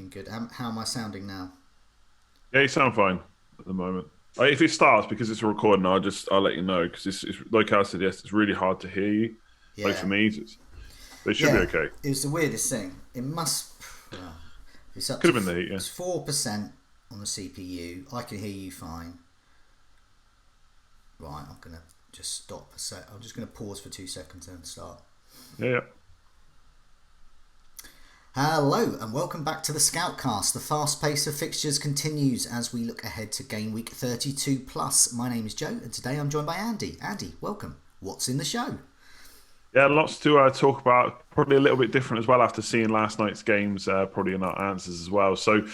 looking good. How am I sounding now? Yeah, you sound fine at the moment. If it starts because it's a recording, I'll let you know because it's like I said, yes, it's really hard to hear you. Like Yeah, for me, but it should be yeah. okay. It was the weirdest thing. It must. Well, it's up Could to have been the heat, yeah. it's 4% on the CPU. I can hear you fine. Right, I'm gonna just stop a sec. I'm just gonna pause for 2 seconds and start. Yeah, yeah. Hello and welcome back to the Scoutcast. The fast pace of fixtures continues as we look ahead to game week 32 plus. My name is Joe and today I'm joined by Andy. Andy, welcome. What's in the show? Yeah, lots to talk about. Probably a little bit different as well after seeing last night's games. Probably in our answers as well. So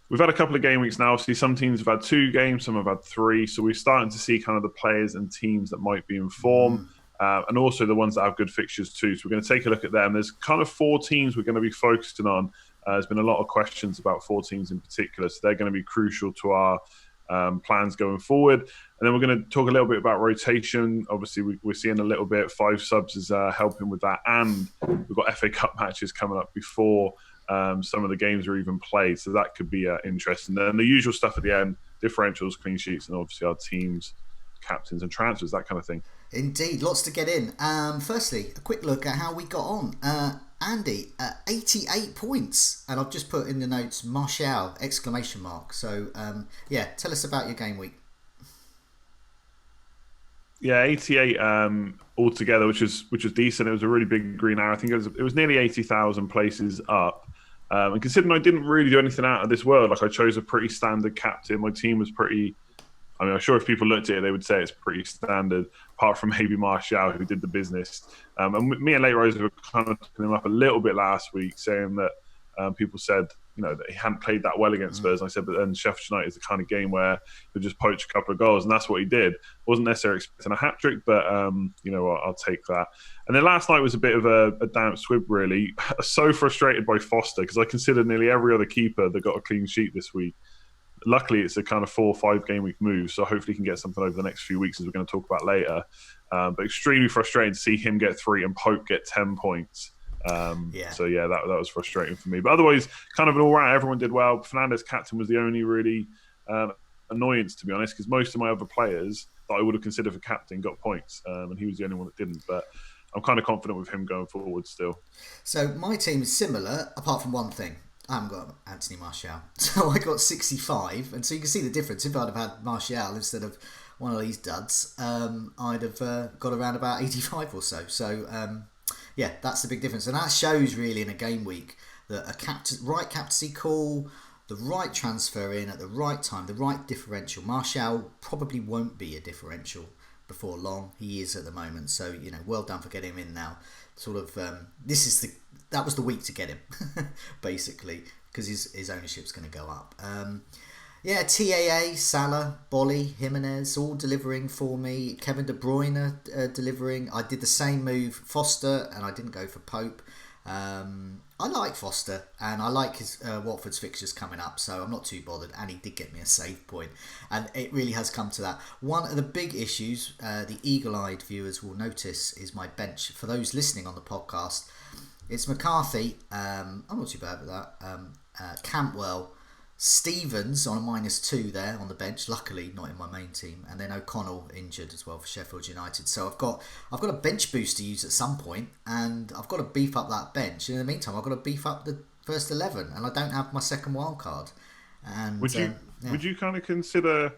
we've had a couple of game weeks now. Obviously, some teams have had 2 games, some have had 3. So we're starting to see kind of the players and teams that might be in form, and also the ones that have good fixtures too. So we're going to take a look at them. There's kind of 4 teams we're going to be focusing on. There's been a lot of questions about 4 teams in particular, so they're going to be crucial to our plans going forward. And then we're going to talk a little bit about rotation. Obviously, we're seeing a little bit. 5 subs is helping with that. And we've got FA Cup matches coming up before some of the games are even played. So that could be interesting. And then the usual stuff at the end, differentials, clean sheets, and obviously our teams, captains and transfers, that kind of thing. Indeed, lots to get in. Firstly, a quick look at how we got on. Andy, 88 points. And I've just put in the notes, Martial, exclamation mark. So, yeah, tell us about your game week. Yeah, 88 altogether, which was decent. It was a really big green arrow. I think it was nearly 80,000 places up. And considering I didn't really do anything out of this world, like I chose a pretty standard captain. My team was pretty. I mean, I'm sure if people looked at it, they would say it's pretty standard, apart from maybe Martial, who did the business. And me and Late Rose were kind of talking him up a little bit last week, saying that people said, that he hadn't played that well against Spurs. And I said, but then Sheffield United is the kind of game where he'll just poach a couple of goals, and that's what he did. Wasn't necessarily expecting a hat trick, but I'll take that. And then last night was a bit of a damp squib, really. So frustrated by Foster because I considered nearly every other keeper that got a clean sheet this week. Luckily, it's a kind of 4 or 5 game week move, so hopefully he can get something over the next few weeks, as we're going to talk about later. But extremely frustrating to see him get 3 and Pope get 10 points. So yeah, that was frustrating for me. But otherwise, kind of an all right. Everyone did well. Fernandes captain was the only really annoyance, to be honest, because most of my other players that I would have considered for captain got points, and he was the only one that didn't. But I'm kind of confident with him going forward still. So, my team is similar, apart from one thing. I haven't got Anthony Martial. So I got 65, and so you can see the difference. If I'd have had Martial instead of one of these duds, I'd have got around about 85 or so. So, yeah, that's the big difference. And that shows really in a game week that right captaincy call, the right transfer in at the right time, the right differential. Martial probably won't be a differential before long. He is at the moment. So, well done for getting him in now. Sort of, that was the week to get him, basically, because his ownership's going to go up. Yeah, TAA, Salah, Bolly, Jimenez, all delivering for me. Kevin De Bruyne delivering. I did the same move, Foster, and I didn't go for Pope. I like Foster, and I like his Watford's fixtures coming up, so I'm not too bothered. And he did get me a save point, and it really has come to that. One of the big issues the eagle-eyed viewers will notice is my bench. For those listening on the podcast, it's McCarthy. I'm not too bad with that. Campbell, Stevens on a -2 there on the bench. Luckily, not in my main team, and then O'Connell injured as well for Sheffield United. So I've got a bench boost to use at some point, and I've got to beef up that bench. In the meantime, I've got to beef up the first 11, and I don't have my second wild card. And Would you yeah. would you kind of consider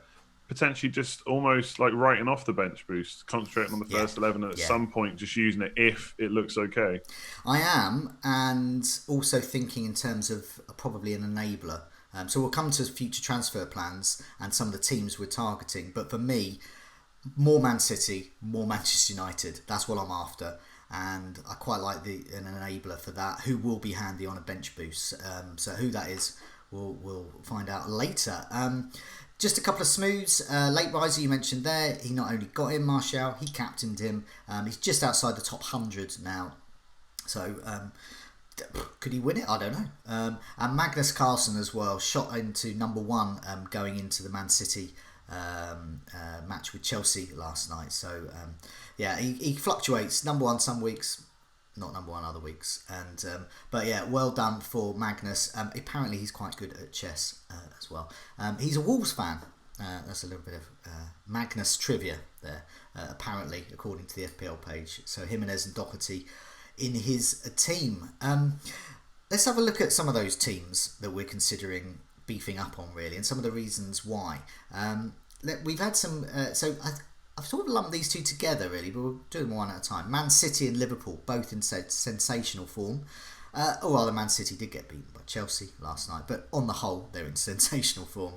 potentially just almost like writing off the bench boost, concentrating on the first 11, and at some point just using it if it looks okay? I am, and also thinking in terms of probably an enabler. So we'll come to future transfer plans and some of the teams we're targeting. But for me, more Man City, more Manchester United. That's what I'm after. And I quite like an enabler for that, who will be handy on a bench boost. So who that is, we'll find out later. Just a couple of smooths. Late riser you mentioned there. He not only got him, Martial, he captained him. He's just outside the top 100 now. So could he win it? I don't know. And Magnus Carlsen as well, shot into number 1 going into the Man City match with Chelsea last night. So yeah, he fluctuates. Number 1 some weeks, not number one other weeks. And but yeah, well done for Magnus. Apparently he's quite good at chess as well. He's a Wolves fan. That's a little bit of Magnus trivia there, apparently, according to the FPL page. So Jimenez and Doherty in his team. Let's have a look at some of those teams that we're considering beefing up on, really, and some of the reasons why. We've had some... I've sort of lumped these two together, really, but we'll do them one at a time. Man City and Liverpool, both in sensational form. Or rather, Man City did get beaten by Chelsea last night, but on the whole, they're in sensational form.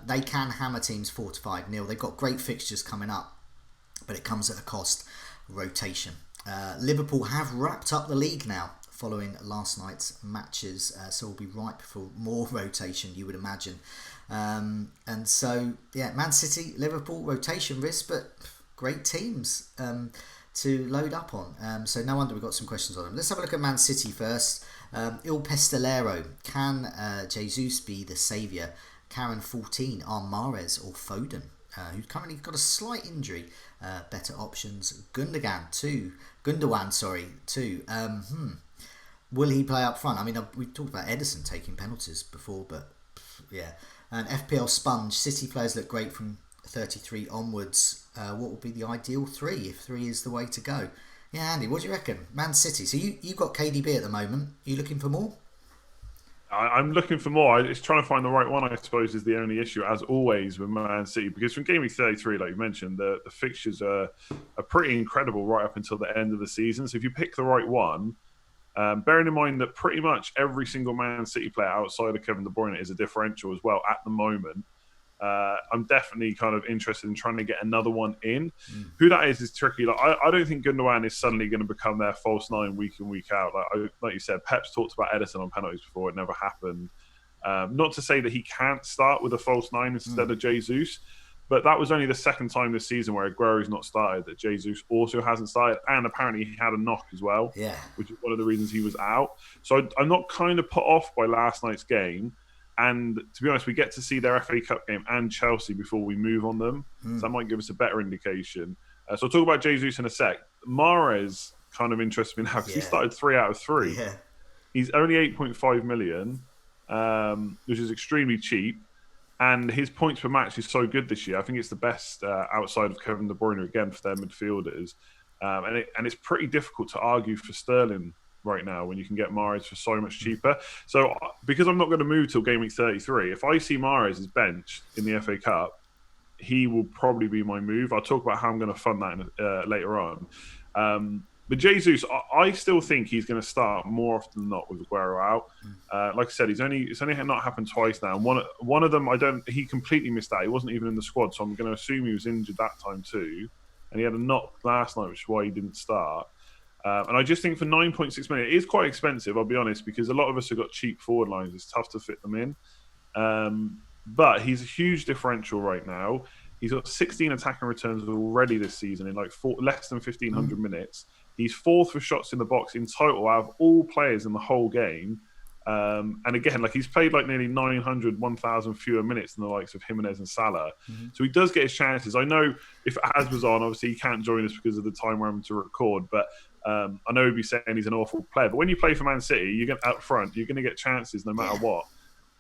They can hammer teams 4-5-0. They've got great fixtures coming up, but it comes at a cost: rotation. Liverpool have wrapped up the league now following last night's matches, so we'll be ripe for more rotation, you would imagine. And so, yeah, Man City, Liverpool, rotation risk, but great teams to load up on. So no wonder we've got some questions on them. Let's have a look at Man City first. Il Pistolero. Can Jesus be the saviour? Karen 14, are Mahrez or Foden, who's currently got a slight injury. Better options. Gundogan 2. Will he play up front? I mean, we've talked about Edison taking penalties before, but yeah. And FPL Sponge, City players look great from 33 onwards. What would be the ideal 3 if 3 is the way to go? Yeah, Andy, what do you reckon? Man City. So you've got KDB at the moment. Are you looking for more? I'm looking for more. It's trying to find the right one, I suppose, is the only issue, as always, with Man City. Because from game week 33, like you mentioned, the fixtures are pretty incredible right up until the end of the season. So if you pick the right one, bearing in mind that pretty much every single Man City player outside of Kevin De Bruyne is a differential as well at the moment, I'm definitely kind of interested in trying to get another one in. Who that is tricky. Like I don't think Gundogan is suddenly going to become their false nine week in, week out. Like you said, Pep's talked about Edison on penalties before. It never happened. Not to say that he can't start with a false nine instead of Jesus, but that was only the second time this season where Aguero's not started that Jesus also hasn't started, and apparently he had a knock as well, which is one of the reasons he was out. So I'm not kind of put off by last night's game. And to be honest, we get to see their FA Cup game and Chelsea before we move on them. So that might give us a better indication. So I'll talk about Jesus in a sec. Mahrez kind of interests me now because he started 3 out of 3. Yeah. He's only 8.5 million, which is extremely cheap. And his points per match is so good this year. I think it's the best outside of Kevin De Bruyne, again, for their midfielders. And it's pretty difficult to argue for Sterling right now when you can get Mahrez for so much cheaper. So because I'm not going to move till game week 33, if I see Mahrez is benched in the FA Cup, he will probably be my move. I'll talk about how I'm going to fund that later on. But Jesus, I still think he's going to start more often than not with Aguero out. Like I said, it's only not happened twice now. One of them, he completely missed out. He wasn't even in the squad, so I'm going to assume he was injured that time too. And he had a knock last night, which is why he didn't start. And I just think for 9.6 million, it is quite expensive, I'll be honest, because a lot of us have got cheap forward lines. It's tough to fit them in. But he's a huge differential right now. He's got 16 attacking returns already this season in less than 1,500 minutes. He's fourth for shots in the box in total out of all players in the whole game. And again, he's played nearly 900, 1,000 fewer minutes than the likes of Jimenez and Salah. So he does get his chances. I know if Az was on, obviously he can't join us because of the time we're having to record, but I know he'd be saying he's an awful player. But when you play for Man City, you're going up front, you're going to get chances no matter what.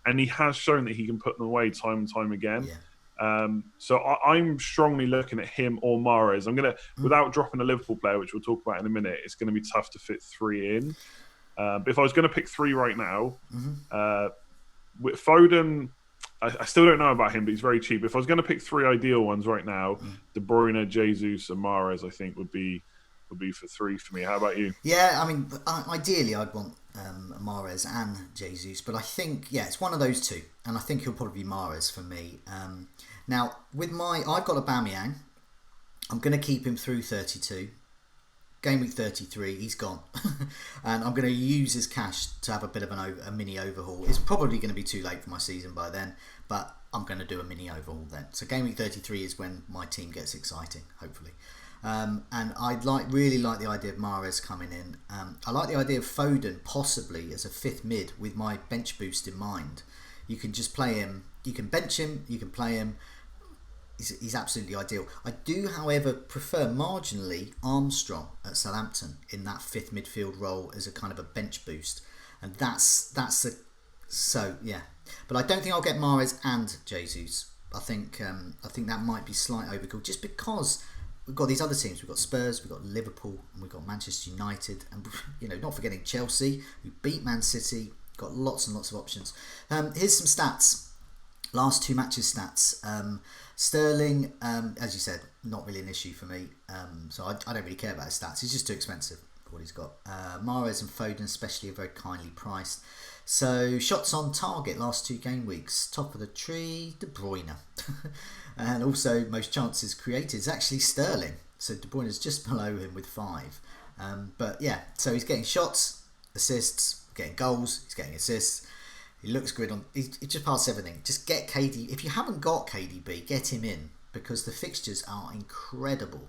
And he has shown that he can put them away time and time again. So I'm strongly looking at him or Mahrez. I'm going to, without dropping a Liverpool player, which we'll talk about in a minute, it's going to be tough to fit 3 in. But if I was going to pick 3 right now, with Foden, I still don't know about him, but he's very cheap. If I was going to pick 3 ideal ones right now, De Bruyne, Jesus, and Mahrez, I think would be for 3 for me. How about you? Yeah, I mean, ideally I'd want Mahrez and Jesus, but I think, it's one of those two, and I think he'll probably be Mahrez for me. Now, I've got Aubameyang. I'm going to keep him through 32. Game week 33, he's gone. And I'm going to use his cash to have a bit of a mini overhaul. It's probably going to be too late for my season by then, but I'm going to do a mini overhaul then. So game week 33 is when my team gets exciting, hopefully. And I'd really like the idea of Mahrez coming in. I like the idea of Foden possibly as a 5th mid with my bench boost in mind. You can just play him. You can bench him. You can play him. he's absolutely ideal. I do, however, prefer marginally Armstrong at Southampton in that fifth midfield role as a kind of a bench boost, and that's the so yeah. But I don't think I'll get Mahrez and Jesus. I think that might be slight overkill just because we've got these other teams. We've got Spurs, we've got Liverpool, and we've got Manchester United, and not forgetting Chelsea, who beat Man City. Got lots and lots of options. Here's some stats. Last two matches stats. Sterling, as you said, not really an issue for me. So I don't really care about his stats. He's just too expensive for what he's got. Mahrez and Foden especially are very kindly priced. So shots on target last two game weeks. Top of the tree, De Bruyne. And also most chances created is actually Sterling. So De Bruyne is just below him with 5. But yeah, so he's getting shots, assists, getting goals, he's getting assists. He looks good on. He just passed everything. Just get KD. If you haven't got KDB, get him in because the fixtures are incredible.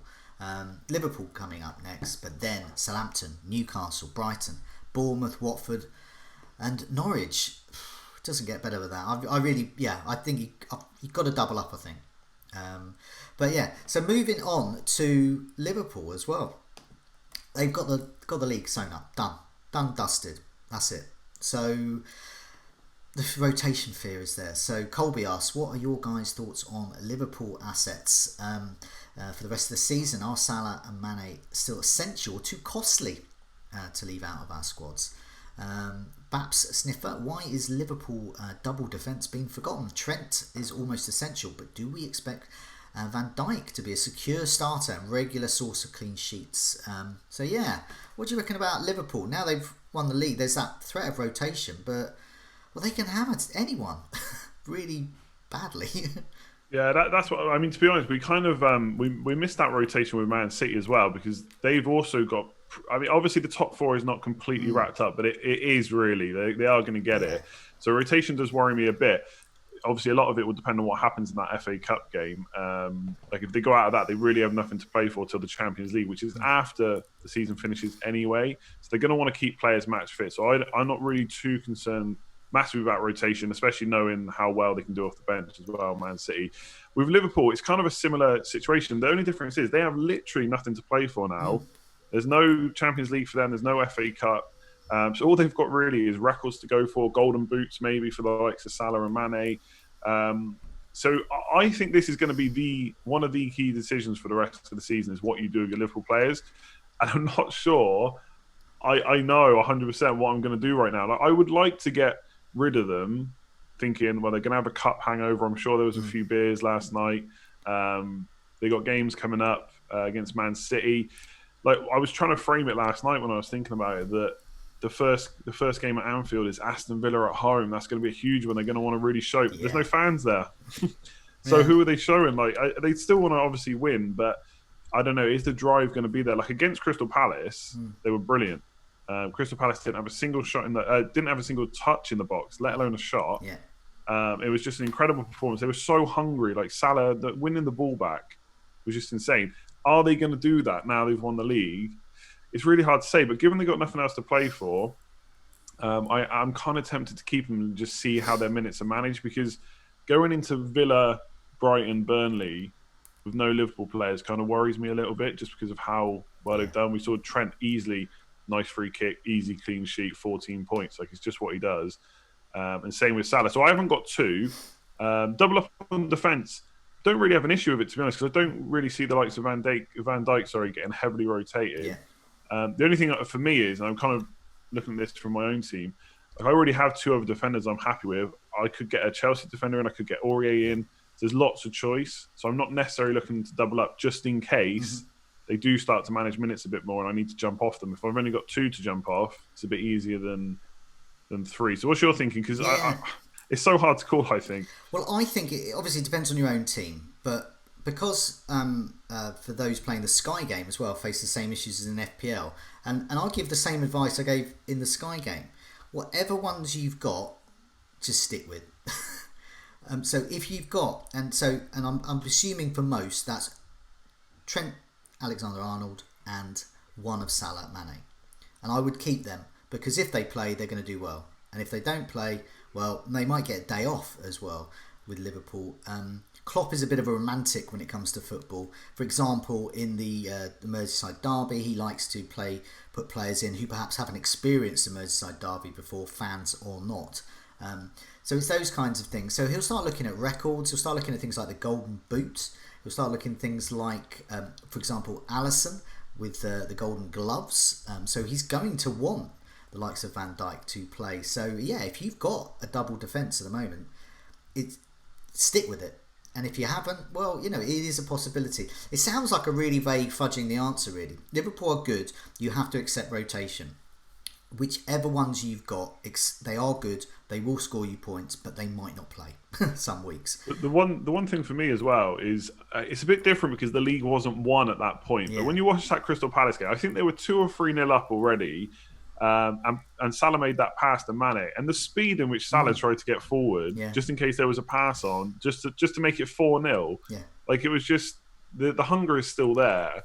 Liverpool coming up next, but then Southampton, Newcastle, Brighton, Bournemouth, Watford, and Norwich. It doesn't get better than that. I think you got to double up. I think. But yeah, so moving on to Liverpool as well. They've got the league sewn up, done, dusted. That's it. So the rotation fear is there. So Colby asks, what are your guys' thoughts on Liverpool assets for the rest of the season? Are Salah and Mane still essential or too costly to leave out of our squads? Baps Sniffer, why is Liverpool double defence being forgotten? Trent is almost essential, but do we expect Van Dijk to be a secure starter and regular source of clean sheets? So yeah, what do you reckon about Liverpool? Now they've won the league, there's that threat of rotation, but they can hammer anyone really badly. Yeah, that's what I mean. To be honest, we kind of we missed that rotation with Man City as well because they've also got. I mean, obviously the top 4 is not completely wrapped up, but it is really they are going to get it. So rotation does worry me a bit. Obviously, a lot of it will depend on what happens in that FA Cup game. Like if they go out of that, they really have nothing to play for till the Champions League, which is after the season finishes anyway. So they're going to want to keep players match fit. So I'm not really too concerned massively about rotation, especially knowing how well they can do off the bench as well, Man City. With Liverpool, it's kind of a similar situation. The only difference is they have literally nothing to play for now. There's no Champions League for them. There's no FA Cup. So all they've got really is records to go for, golden boots maybe for the likes of Salah and Mane. So I think this is going to be one of the key decisions for the rest of the season is what you do with your Liverpool players. And I'm not sure I know 100% what I'm going to do right now. Like, I would like to get rid of them thinking, well, they're going to have a cup hangover. I'm sure there was a few beers last night. They got games coming up against Man City. Like I was trying to frame it last night when I was thinking about it that the first game at Anfield is Aston Villa at home. That's going to be a huge one. They're going to want to really show. There's no fans there. So who are they showing? Like they still want to obviously win, but I don't know. Is the drive going to be there? Like against Crystal Palace, they were brilliant. Crystal Palace didn't have a single shot didn't have a single touch in the box, let alone a shot. It was just an incredible performance. They were so hungry. Like Salah, winning the ball back was just insane. Are they going to do that now they've won the league? It's really hard to say, but given they've got nothing else to play for, I'm kind of tempted to keep them and just see how their minutes are managed because going into Villa, Brighton, Burnley with no Liverpool players kind of worries me a little bit just because of how well they've done. We saw Trent easily, nice free kick, easy clean sheet, 14 points. Like it's just what he does. And same with Salah. So I haven't got 2. Double up on defence. Don't really have an issue with it, to be honest, because I don't really see the likes of Van Dijk, getting heavily rotated. The only thing for me is, and I'm kind of looking at this from my own team, like I already have 2 other defenders I'm happy with. I could get a Chelsea defender and I could get Aurier in. There's lots of choice. So I'm not necessarily looking to double up just in case they do start to manage minutes a bit more and I need to jump off them. If I've only got 2 to jump off, it's a bit easier than 3. So what's your thinking? Because it's so hard to call, I think. Well, I think it obviously depends on your own team, but because for those playing the Sky game as well, face the same issues as in FPL, and I'll give the same advice I gave in the Sky game. Whatever ones you've got, just stick with. So if you've got, and I'm assuming for most that's Trent Alexander-Arnold and one of Salah, Mane, and I would keep them because if they play, they're going to do well, and if they don't play, well, they might get a day off as well with Liverpool. Klopp is a bit of a romantic when it comes to football. For example, in the Merseyside derby, he likes to put players in who perhaps haven't experienced the Merseyside derby before, fans or not. So it's those kinds of things. So he'll start looking at records. He'll start looking at things like the Golden Boot. He'll start looking at things like, for example, Alisson with the Golden Gloves. So he's going to want the likes of Van Dijk to play. So yeah, if you've got a double defence at the moment, stick with it. And if you haven't, well, it is a possibility. It sounds like a really vague fudging the answer, really. Liverpool are good. You have to accept rotation. Whichever ones you've got, they are good. They will score you points, but they might not play some weeks. The one thing for me as well is it's a bit different because the league wasn't won at that point. Yeah. But when you watch that Crystal Palace game, I think they were 2 or 3-0 up already. And Salah made that pass to Mane, and the speed in which Salah tried to get forward, just in case there was a pass on, just to make it 4-0. Yeah, like it was just the hunger is still there.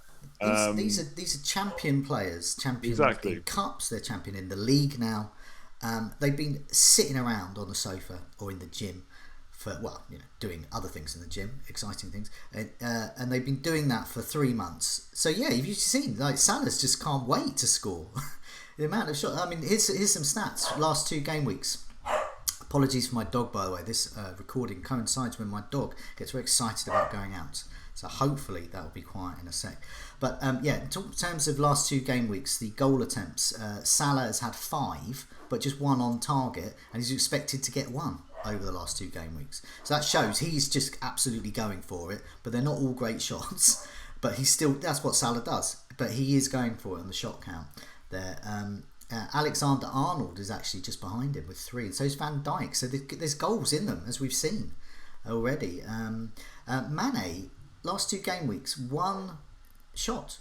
These are champion players, champion exactly. in cups. They're champion in the league now. They've been sitting around on the sofa or in the gym for doing other things in the gym, exciting things, and they've been doing that for 3 months. So yeah, you've seen like Salah's just can't wait to score. The amount of shots. I mean, here's some stats. Last 2 game weeks. Apologies for my dog, by the way. This recording coincides when my dog gets very excited about going out. So hopefully that will be quiet in a sec. But in terms of last 2 game weeks, the goal attempts, Salah has had 5, but just 1 on target, and he's expected to get 1 over the last 2 game weeks. So that shows he's just absolutely going for it. But they're not all great shots. But that's what Salah does. But he is going for it on the shot count there. Alexander-Arnold is actually just behind him with 3, and so is Van Dijk. So there's goals in them, as we've seen already. Mane, last 2 game weeks, 1 shot,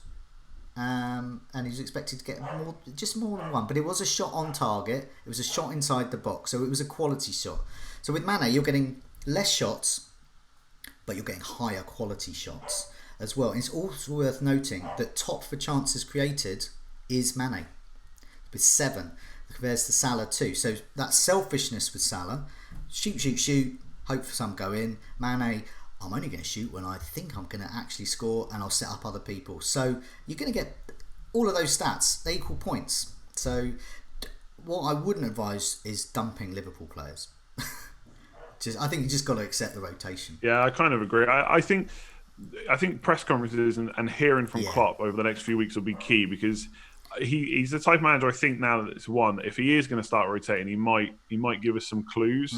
and he's expected to get more than 1, but it was a shot on target. It was a shot inside the box, so it was a quality shot. So with Mane, you're getting less shots, but you're getting higher quality shots as well. And it's also worth noting that top for chances created is Mane with 7, compares to Salah 2. So that selfishness with Salah, shoot, hope for some go in. Mane, I'm only going to shoot when I think I'm going to actually score, and I'll set up other people. So you're going to get all of those stats. They equal points. So what I wouldn't advise is dumping Liverpool players. I think you just got to accept the rotation. Yeah, I kind of agree. I think press conferences and hearing from Klopp over the next few weeks will be key, because he's the type of manager, I think, now that it's won, if he is going to start rotating, he might give us some clues.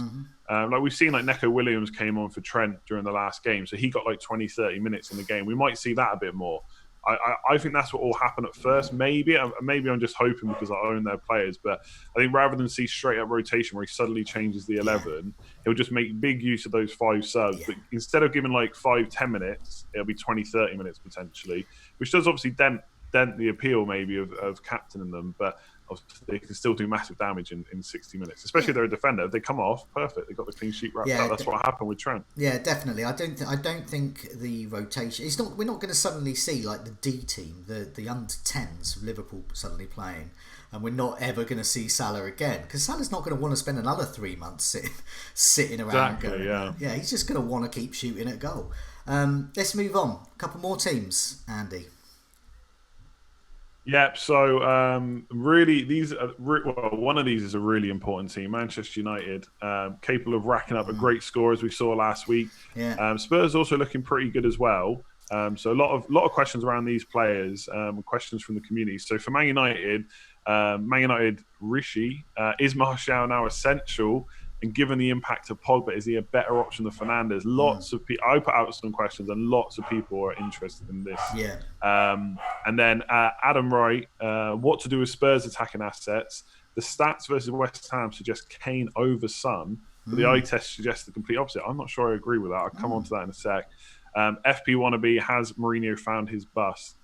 Like we've seen, like Neco Williams came on for Trent during the last game, so he got like 20-30 minutes in the game. We might see that a bit more. I think that's what will happen at first. Maybe I'm just hoping because I own their players, but I think rather than see straight up rotation where he suddenly changes the 11, he'll just make big use of those 5 subs. But instead of giving like 5-10 minutes, it'll be 20-30 minutes potentially, which does obviously dent the appeal maybe of captaining them, but they can still do massive damage in 60 minutes, especially if they're a defender. If they come off, perfect. They got the clean sheet wrapped up. That's what happened with Trent. Yeah, definitely. I don't think the rotation. We're not going to suddenly see like the D team, the under 10s of Liverpool suddenly playing, and we're not ever going to see Salah again, because Salah's not going to want to spend another 3 months sitting around. Exactly. Yeah. He's just going to want to keep shooting at goal. Let's move on. A couple more teams, Andy. Yep. So really, one of these is a really important team, Manchester United, capable of racking up a great score as we saw last week. Yeah. Spurs also looking pretty good as well. So a lot of questions around these players, questions from the community. So for Man United, Rishi, is Martial now essential? And given the impact of Pogba, is he a better option than Fernandes? Lots of people. I put out some questions, and lots of people are interested in this. Yeah. And then Adam Wright, what to do with Spurs attacking assets? The stats versus West Ham suggest Kane over Son, but the eye test suggests the complete opposite. I'm not sure I agree with that. I'll come on to that in a sec. FP Wannabe, has Mourinho found his bust?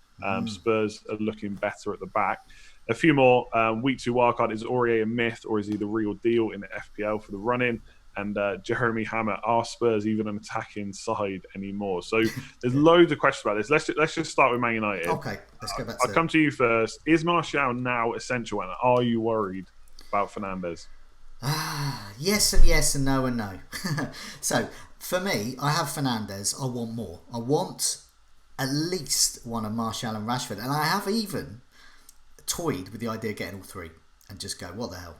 Spurs are looking better at the back. A few more. Week 2 wildcard, is Aurier a myth, or is he the real deal in the FPL for the run-in? And Jeremy Hammer, are Spurs even an attacking side anymore? So there's loads of questions about this. Let's just start with Man United. Okay, let's go back to I'll come to you first. Is Martial now essential, and are you worried about Fernandes? Yes and yes and no and no. So for me, I have Fernandez. I want more. I want at least one of Martial and Rashford, and I have even toyed with the idea of getting all three and just go, what the hell?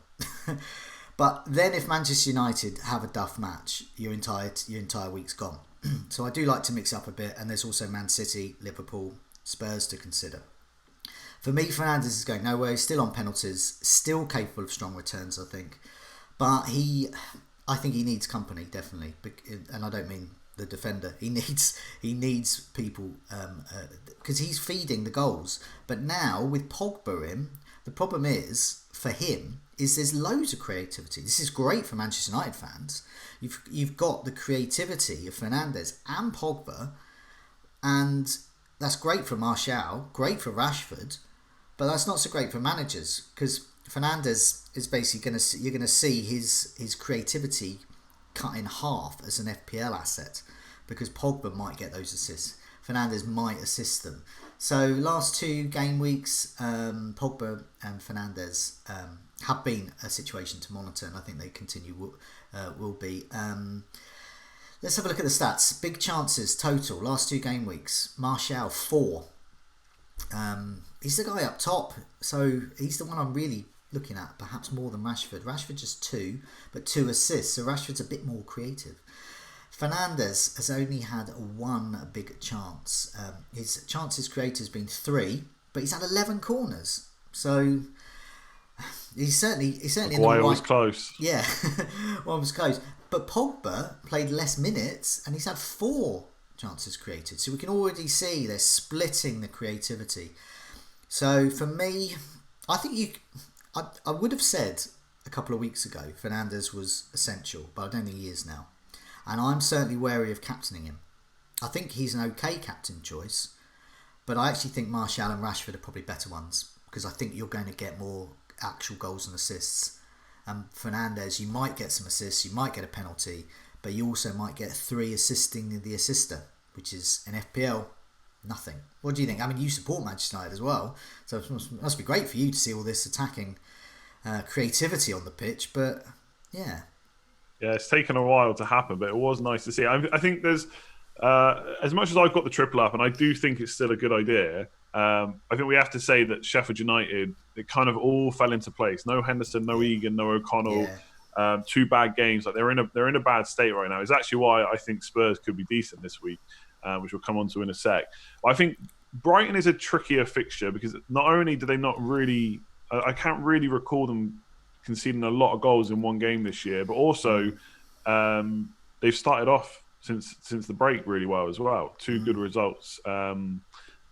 But then if Manchester United have a duff match, your entire week's gone. So I do like to mix up a bit, and there's also Man City, Liverpool, Spurs to consider. For me, Fernandes is going nowhere. He's still on penalties, still capable of strong returns, I think. But I think he needs company, definitely. And I don't mean the defender. He needs people because he's feeding the goals. But now with Pogba in, the problem is for him is there's loads of creativity. This is great for Manchester United fans. You've got the creativity of Fernandes and Pogba, and that's great for Martial, great for Rashford, but that's not so great for managers because Fernandes is basically you're going to see his creativity cut in half as an FPL asset because Pogba might get those assists. Fernandes might assist them. So last two game weeks, Pogba and Fernandes have been a situation to monitor, and I think they will be. Let's have a look at the stats. Big chances total last two game weeks. Martial 4. He's the guy up top, so he's the one I'm really looking at, perhaps more than Rashford. Rashford just 2, but 2 assists, so Rashford's a bit more creative. Fernandes has only had 1 big chance. His chances created has been 3, but he's had 11 corners. So he's certainly in the right. Was close. Yeah, one was close. But Pogba played less minutes, and he's had 4 chances created. So we can already see they're splitting the creativity. So for me, I think I would have said a couple of weeks ago Fernandes was essential, but I don't think he is now. And I'm certainly wary of captaining him. I think he's an okay captain choice, but I actually think Martial and Rashford are probably better ones because I think you're going to get more actual goals and assists. And Fernandes, you might get some assists, you might get a penalty, but you also might get 3 assisting the assister, which is an FPL nothing. What do you think? I mean, you support Manchester United as well, so it must be great for you to see all this attacking creativity on the pitch. But yeah. Yeah, it's taken a while to happen, but it was nice to see. I think there's, as much as I've got the triple up, and I do think it's still a good idea, I think we have to say that Sheffield United, it kind of all fell into place. No Henderson, no Egan, no O'Connell, 2 bad games. Like they're in a bad state right now. It's actually why I think Spurs could be decent this week, which we'll come on to in a sec. I think Brighton is a trickier fixture because not only do they not really, I can't really recall them conceding a lot of goals in one game this year, but also they've started off since the break really well as well. 2 good results.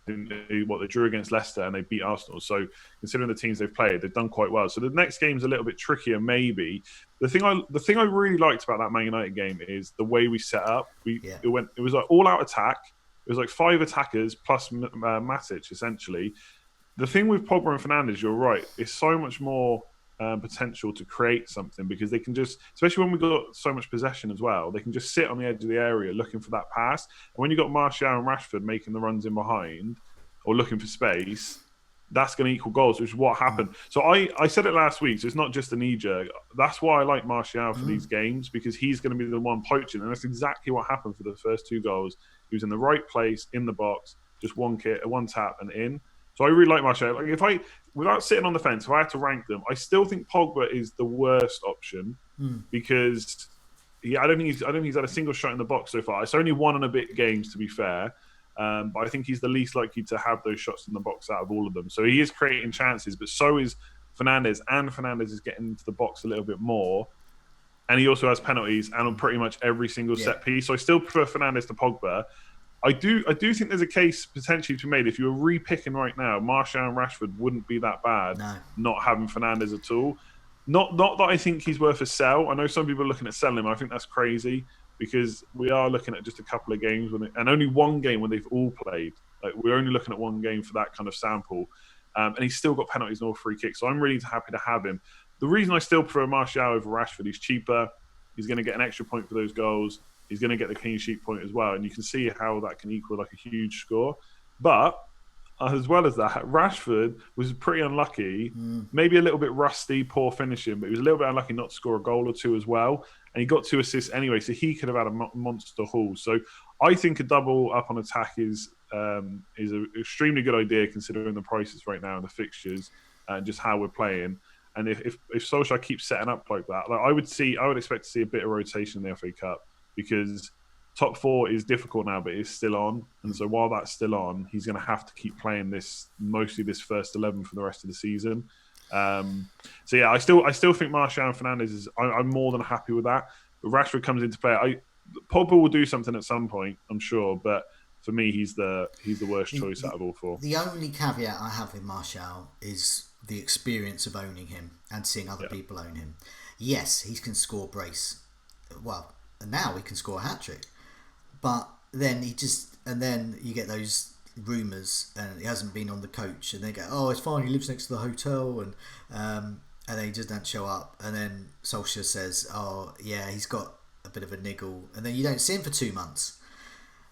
They drew against Leicester and they beat Arsenal. So considering the teams they've played, they've done quite well. So the next game's a little bit trickier, maybe. The thing I really liked about that Man United game is the way we set up. It was like all out attack. It was like 5 attackers plus Matic essentially. The thing with Pogba and Fernandes, you're right, is so much more potential to create something because they can just, especially when we've got so much possession as well, they can just sit on the edge of the area looking for that pass. And when you've got Martial and Rashford making the runs in behind or looking for space, that's going to equal goals, which is what happened. So I said it last week, so it's not just a knee-jerk. That's why I like Martial for these games, because he's going to be the one poaching. And that's exactly what happened for the first 2 goals. He was in the right place, in the box, just one tap and in. So I really like Martial. Like without sitting on the fence, if I had to rank them, I still think Pogba is the worst option because I don't think he's had a single shot in the box so far. It's only 1 and a bit games, to be fair, but I think he's the least likely to have those shots in the box out of all of them. So he is creating chances, but so is Fernandes, and Fernandes is getting into the box a little bit more, and he also has penalties and on pretty much every single set piece. So I still prefer Fernandes to Pogba. I do think there's a case potentially to be made if you were re-picking right now, Martial and Rashford wouldn't be that bad not having Fernandes at all. Not that I think he's worth a sell. I know some people are looking at selling him. I think that's crazy because we are looking at just a couple of games and only 1 game when they've all played. Like we're only looking at 1 game for that kind of sample. And he's still got penalties and all free kicks. So I'm really happy to have him. The reason I still prefer Martial over Rashford, he's cheaper. He's going to get an extra point for those goals. He's going to get the clean sheet point as well. And you can see how that can equal like a huge score. But as well as that, Rashford was pretty unlucky, maybe a little bit rusty, poor finishing, but he was a little bit unlucky not to score a goal or two as well. And he got 2 assists anyway, so he could have had a monster haul. So I think a double up on attack is an extremely good idea considering the prices right now and the fixtures and just how we're playing. And if Solskjaer keeps setting up like that, I would expect to see a bit of rotation in the FA Cup because top 4 is difficult now, but it's still on. And so while that's still on, he's going to have to keep playing mostly this first 11 for the rest of the season. So yeah, I still think Martial and Fernandes I'm more than happy with that. But Rashford comes into play. Pogba will do something at some point, I'm sure, but for me, he's the worst choice out of all 4. The only caveat I have with Martial is the experience of owning him and seeing other people own him. Yes, he can score brace. Well, and now he can score a hat-trick. But then then you get those rumours and he hasn't been on the coach and they go, oh, it's fine, he lives next to the hotel and then he just don't show up. And then Solskjaer says, oh, yeah, he's got a bit of a niggle. And then you don't see him for 2 months.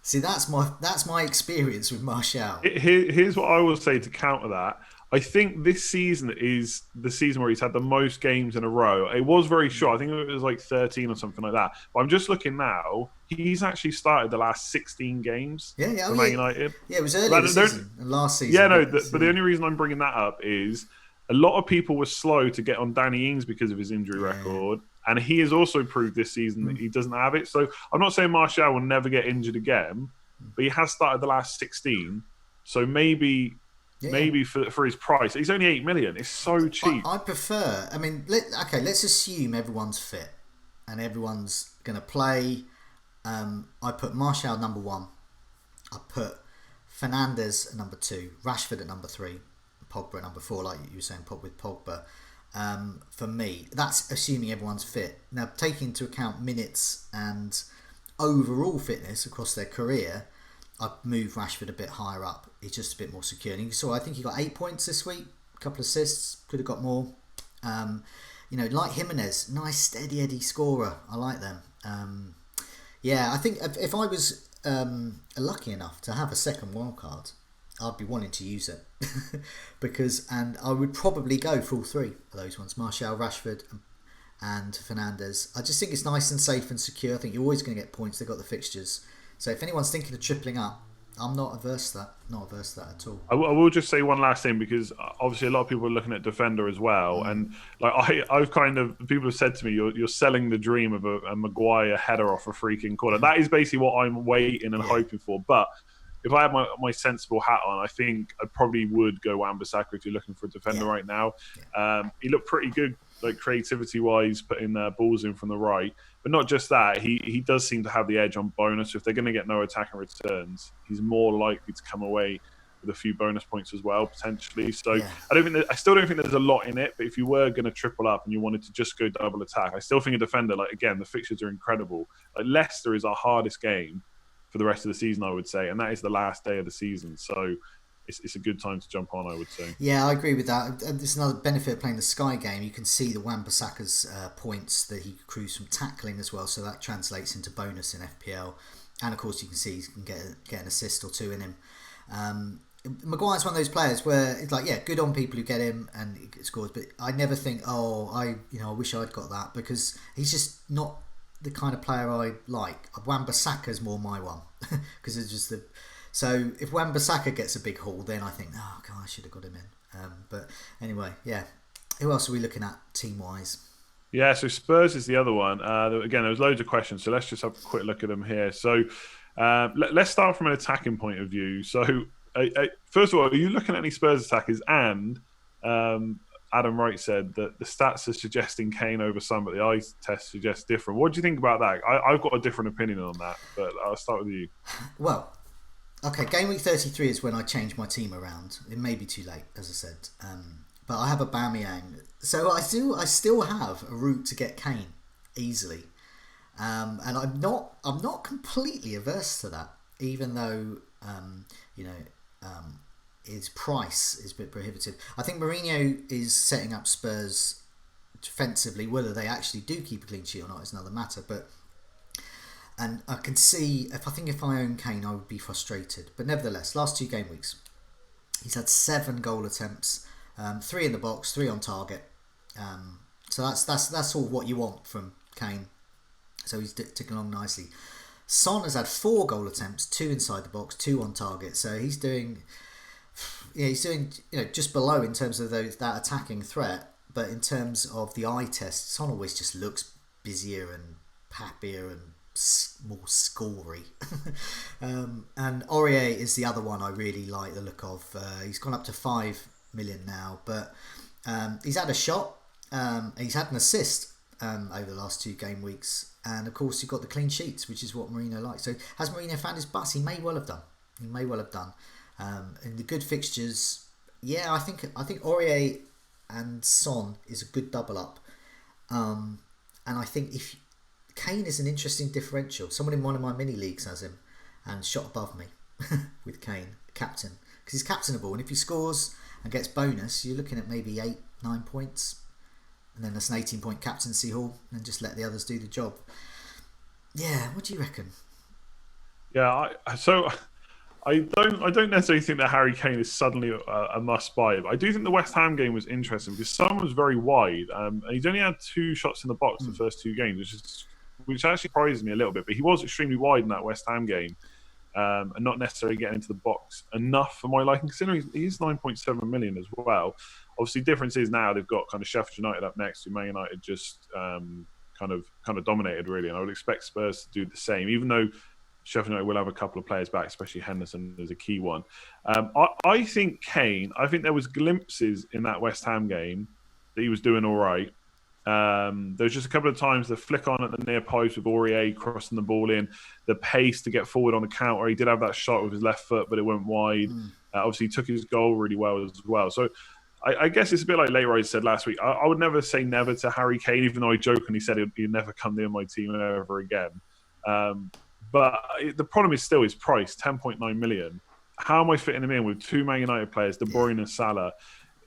See, that's my experience with Martial. Here's what I will say to counter that. I think this season is the season where he's had the most games in a row. It was very short. I think it was like 13 or something like that. But I'm just looking now. He's actually started the last 16 games for Man United. Yeah, it was earlier this season and last season. Yeah, no, but the only reason I'm bringing that up is a lot of people were slow to get on Danny Ings because of his injury record. And he has also proved this season that he doesn't have it. So I'm not saying Martial will never get injured again, but he has started the last 16. So maybe for his price, he's only 8 million. It's so cheap. I prefer. I mean, let's assume everyone's fit and everyone's going to play. I put Martial number 1. I put Fernandes at number 2, Rashford at number 3, Pogba at number 4, like you were saying, with Pogba. For me, that's assuming everyone's fit. Now, taking into account minutes and overall fitness across their career, I'd move Rashford a bit higher up. He's just a bit more secure. And I think he got 8 points this week, a couple of assists, could have got more. Like Jimenez, nice steady Eddie scorer. I like them. I think if I was lucky enough to have a second wild card, I'd be wanting to use it and I would probably go for all 3 of those ones: Martial, Rashford, and Fernandes. I just think it's nice and safe and secure. I think you're always going to get points. They've got the fixtures. So if anyone's thinking of tripling up, I'm not averse to that. Not averse to that at all. I will just say one last thing, because obviously a lot of people are looking at defender as well, and I've kind of, people have said to me, you're selling the dream of a Maguire header off a freaking corner. That is basically what I'm waiting and hoping for. But if I had my sensible hat on, I think I probably would go Wan-Bissaka if you're looking for a defender right now. He looked pretty good, like creativity-wise, putting balls in from the right. But not just that, he does seem to have the edge on bonus. So if they're going to get no attacking returns, he's more likely to come away with a few bonus points as well, potentially. So I still don't think there's a lot in it. But if you were going to triple up and you wanted to just go double attack, I still think a defender, like, again, the fixtures are incredible. Like, Leicester is our hardest game for the rest of the season, I would say, and that is the last day of the season. So it's a good time to jump on, I would say. Yeah, I agree with that. There's another benefit of playing the Sky game. You can see the Wan-Bissaka's points that he accrues from tackling as well, so that translates into bonus in FPL. And of course, you can see he can get an assist or 2 in him. Maguire's one of those players where it's like, good on people who get him and he scores, but I never think, I wish I'd got that, because he's just not the kind of player I like. Wan-Bissaka's more my one, because it's just so if Wan-Bissaka gets a big haul, then I think, oh god, I should have got him in. But anyway, who else are we looking at team wise? Yeah, so Spurs is the other one. Again, there was loads of questions, so let's just have a quick look at them here. So let's start from an attacking point of view. So first of all, are you looking at any Spurs attackers? And Adam Wright said that the stats are suggesting Kane over Son, but the eye test suggests different. What do you think about that? I've got a different opinion on that, but I'll start with you. Well, okay, game week 33 is when I change my team around. It may be too late, as I said, but I have a Aubameyang, so I still have a route to get Kane easily, and I'm not completely averse to that, even though his price is a bit prohibitive. I think Mourinho is setting up Spurs defensively. Whether they actually do keep a clean sheet or not is another matter. And I can see, if I own Kane, I would be frustrated. But nevertheless, last 2 game weeks, He's had 7 goal attempts, 3 in the box, 3 on target. So that's all what you want from Kane. So he's ticking along nicely. Son has had 4 goal attempts, 2 inside the box, 2 on target. So he's doing just below in terms of that attacking threat. But in terms of the eye test, Son always just looks busier and happier and more scory. And Aurier is the other one I really like the look of. He's gone up to 5 million now, but he's had a shot. He's had an assist over the last 2 game weeks, and of course you've got the clean sheets, which is what Mourinho likes. So has Mourinho found his bus? He may well have done. In the good fixtures, yeah, I think Aurier and Son is a good double up, and I think if Kane is an interesting differential. Someone in one of my mini leagues has him and shot above me with Kane, captain, because he's captainable, and if he scores and gets bonus, you're looking at maybe 8-9 points, and then that's an 18-point captaincy haul, and just let the others do the job. Yeah, what do you reckon? Yeah, I don't necessarily think that Harry Kane is suddenly a must-buy. But I do think the West Ham game was interesting because Son was very wide, and he's only had 2 shots in the box the first 2 games, which actually surprises me a little bit. But he was extremely wide in that West Ham game, and not necessarily getting into the box enough for my liking, considering he's 9.7 million as well. Obviously, difference is now they've got kind of Sheffield United up next, who Man United just kind of dominated really, and I would expect Spurs to do the same, even though Sheffield United will have a couple of players back, especially Henderson is a key one. I think Kane, there was glimpses in that West Ham game that he was doing all right. There was just a couple of times the flick on at the near post with Aurier crossing the ball in, the pace to get forward on the counter. He did have that shot with his left foot, but it went wide. Obviously, he took his goal really well as well. So I guess it's a bit like Leroy said last week. I would never say never to Harry Kane, even though I jokingly said he'd never come near my team ever again. But the problem is still his price, 10.9 million. How am I fitting him in with 2 Man United players, De Bruyne and Salah?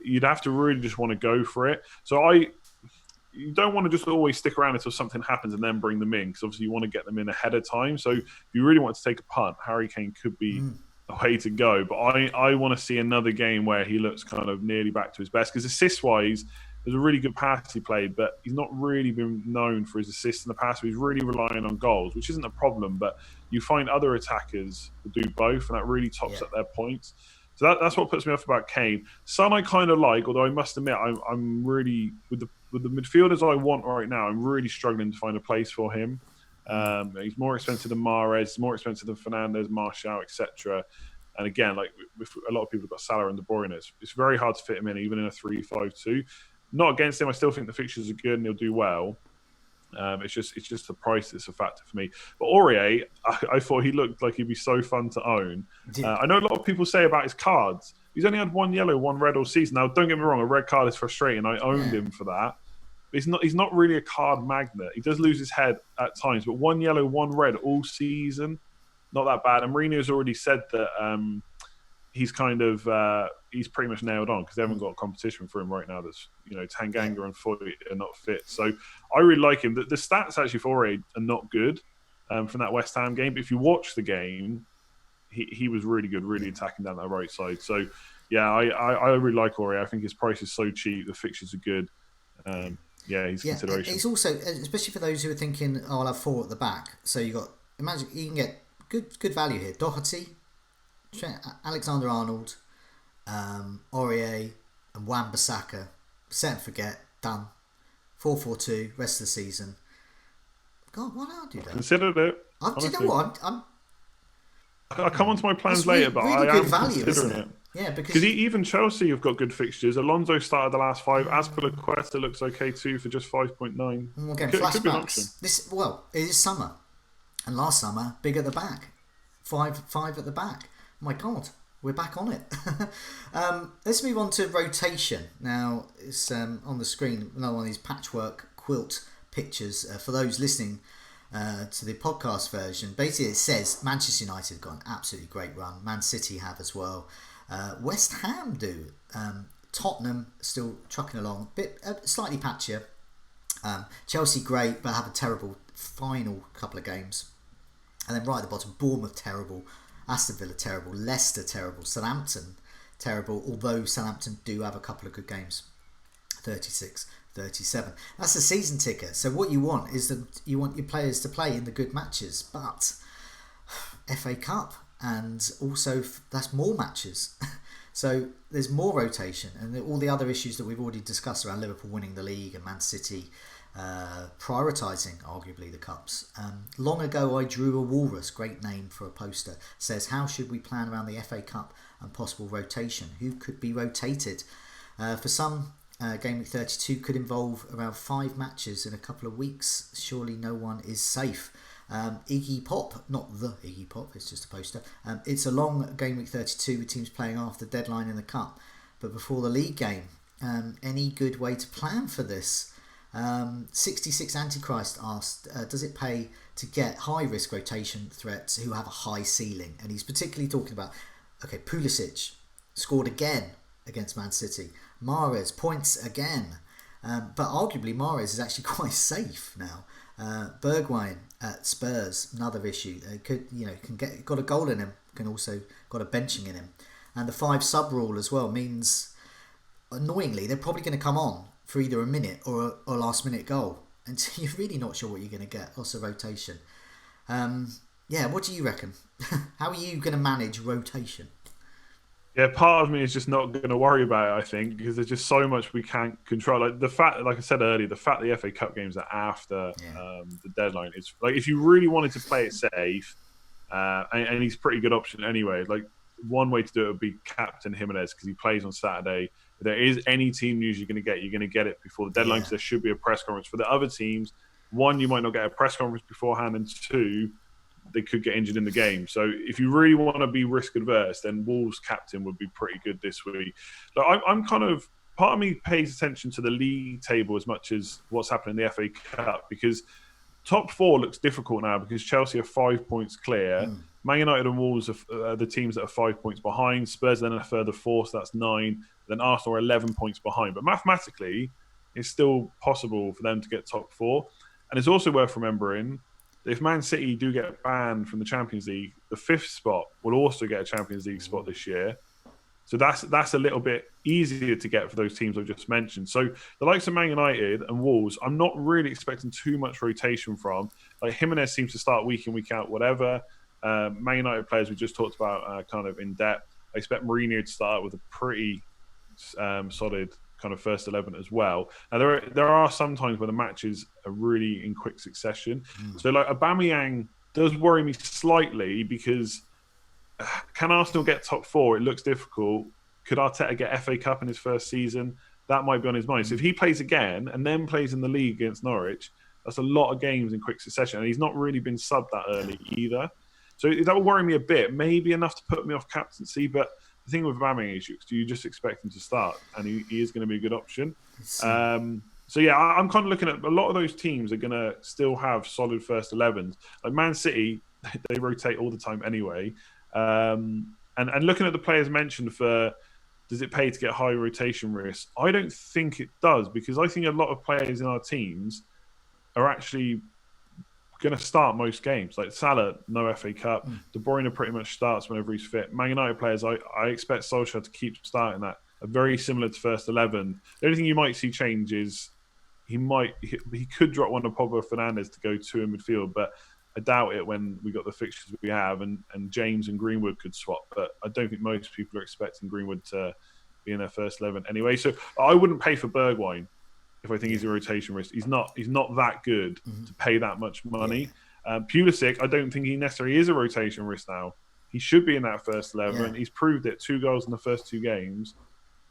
You'd have to really just want to go for it. So you don't want to just always stick around until something happens and then bring them in, because obviously you want to get them in ahead of time. So if you really want to take a punt, Harry Kane could be a way to go. But I want to see another game where he looks kind of nearly back to his best, because assist-wise, there's a really good pass he played, but he's not really been known for his assists in the past. He's really relying on goals, which isn't a problem, but you find other attackers who do both, and that really tops up their points. So that's what puts me off about Kane. Son I kind of like, although I must admit I'm really, with the midfielders I want right now, I'm really struggling to find a place for him. He's more expensive than Mahrez, more expensive than Fernandes, Martial, etc. And again, like with a lot of people have got Salah and De Bruyne, it's very hard to fit him in, even in a 3-5-2. Not against him. I still think the fixtures are good and he'll do well. It's just the price that's a factor for me. But Aurier, I thought he looked like he'd be so fun to own. I know a lot of people say about his cards, he's only had 1 yellow, 1 red all season. Now, don't get me wrong, a red card is frustrating. I owned him for that. But he's not really a card magnet. He does lose his head at times, but 1 yellow, 1 red all season, not that bad. And Mourinho's already said that he's kind of he's pretty much nailed on, because they haven't got a competition for him right now. That's Tanganga and Foyt are not fit. So I really like him. The stats actually for Aurier are not good from that West Ham game. But if you watch the game, he was really good, really attacking down that right side. So yeah, I really like Aurier. I think his price is so cheap. The fixtures are good. He's consideration. It's also, especially for those who are thinking, I'll have 4 at the back. So imagine you can get good value here. Doherty, Alexander-Arnold, Aurier and Wan-Bissaka. Set and forget, done. 4-4-2, rest of the season. God, why don't I do that? Considered it. Do you know what? I'll come on to my plans later, but really I am value, considering it. Yeah, because even Chelsea have got good fixtures. Alonso started the last 5. Azpilicueta looks okay too for just 5.9. Again, flashbacks. It is summer, and last summer, big at the back, 5 at the back. My God, we're back on it. Let's move on to rotation. Now, it's on the screen, another one of these patchwork quilt pictures. For those listening to the podcast version, basically it says Manchester United have got an absolutely great run. Man City have as well. West Ham do. Tottenham still trucking along, slightly patchier. Chelsea great, but have a terrible final couple of games. And then right at the bottom, Bournemouth terrible, Aston Villa terrible, Leicester terrible, Southampton terrible, although Southampton do have a couple of good games. 36-37. That's a season ticket. So what you want is that you want your players to play in the good matches, but FA Cup, and also that's more matches. So there's more rotation, and all the other issues that we've already discussed around Liverpool winning the league and Man City prioritising arguably the cups. Long ago I drew a walrus, great name for a poster, says how should we plan around the FA Cup and possible rotation? Who could be rotated? For some, Game Week 32 could involve around 5 matches in a couple of weeks. Surely no one is safe. Iggy Pop, not the Iggy Pop, it's just a poster. It's a long Game Week 32 with teams playing after the deadline in the Cup, but before the league game. Any good way to plan for this? 66 Antichrist asked, does it pay to get high risk rotation threats who have a high ceiling? And he's particularly talking about, okay, Pulisic scored again against Man City. Mahrez points again, but arguably Mahrez is actually quite safe now. Bergwijn at Spurs, another issue. Got a goal in him, can also got a benching in him, and the 5 sub rule as well means, annoyingly, they're probably going to come on for either a minute or a last minute goal, and so you're really not sure what you're going to get. Lots of rotation. What do you reckon? How are you going to manage rotation? Yeah, part of me is just not going to worry about it, I think, because there's just so much we can't control. Like the fact, like I said earlier, the fact the FA Cup games are after the deadline is like, if you really wanted to play it safe, and he's a pretty good option anyway. Like, one way to do it would be captain Jimenez because he plays on Saturday. If there is any team news you're going to get it before the deadline because there should be a press conference. For the other teams, 1, you might not get a press conference beforehand, and 2, they could get injured in the game. So if you really want to be risk adverse, then Wolves captain would be pretty good this week. Like, I'm kind of, part of me pays attention to the league table as much as what's happening in the FA Cup, because top 4 looks difficult now because Chelsea are 5 points clear. Man United and Wolves are the teams that are 5 points behind. Spurs then a further 4, so that's 9. Then Arsenal are 11 points behind. But mathematically, it's still possible for them to get top 4. And it's also worth remembering, if Man City do get banned from the Champions League, the 5th spot will also get a Champions League spot this year. So that's a little bit easier to get for those teams I've just mentioned. So the likes of Man United and Wolves, I'm not really expecting too much rotation from. Like, Jimenez seems to start week in, week out, whatever. Man United players we just talked about kind of in depth. I expect Mourinho to start with a pretty solid kind of first 11 as well. Now there are some times where the matches are really in quick succession. So like Aubameyang does worry me slightly because can Arsenal get top 4? It looks difficult. Could Arteta get FA Cup in his first season? That might be on his mind. So if he plays again and then plays in the league against Norwich, that's a lot of games in quick succession, and he's not really been subbed that early either. So that will worry me a bit. Maybe enough to put me off captaincy, but the thing with Aubameyang is you just expect him to start, and he is going to be a good option. So yeah, I'm kind of looking at a lot of those teams are going to still have solid first 11s. Like Man City, they rotate all the time anyway. And looking at the players mentioned for does it pay to get high rotation risk, I don't think it does, because I think a lot of players in our teams are actually going to start most games. Like Salah, no FA Cup. De Bruyne pretty much starts whenever he's fit. Man United players, I expect Solskjaer to keep starting that. Are very similar to first 11. The only thing you might see change is he could drop one of Pogba Fernandes to go 2 in midfield, but I doubt it when we got the fixtures we have, and James and Greenwood could swap. But I don't think most people are expecting Greenwood to be in their first 11 anyway. So I wouldn't pay for Bergwijn if I think he's a rotation risk. He's not that good to pay that much money. Pulisic, I don't think he necessarily is a rotation risk now. He should be in that first 11, and he's proved it. 2 goals in the first 2 games.